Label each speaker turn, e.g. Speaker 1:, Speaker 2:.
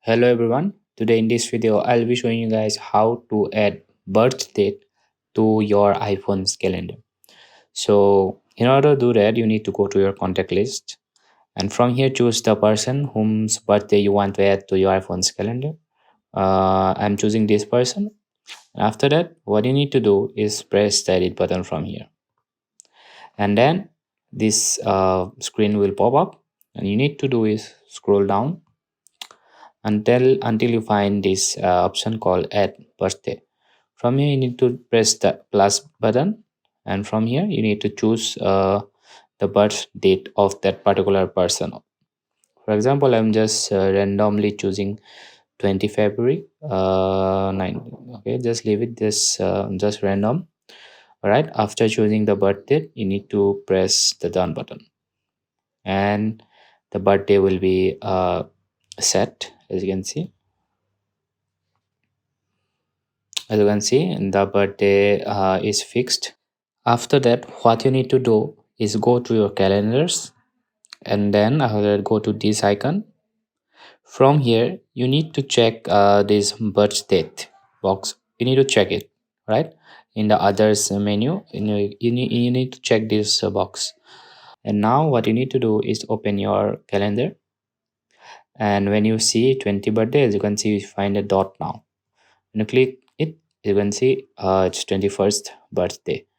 Speaker 1: Hello everyone. Today in this video I'll be showing you guys how to add birth date to your iPhone's calendar. So in order to do that you need to go to your contact list and from here choose the person whose birthday you want to add to your iPhone's calendar. I'm choosing this person. After that what you need to do is press the edit button from here and then this screen will pop up and you need to do is scroll down until you find this option called add birthday. From here you need to press the plus button and from here you need to choose the birth date of that particular person. For example, I'm just randomly choosing 20 February 9. Okay, just leave it this just random. All right, after choosing the birth date you need to press the done button and the birthday will be set. As you can see the birthday is fixed. After that what you need to do is go to your calendars and then after that go to this icon. From here you need to check this birth date box. You need to check it, right? In the others menu you need to check this box. And now what you need to do is open your calendar and when you see 20 birthday, as you can see, you find a dot now. When you click it you can see it's 21st birthday.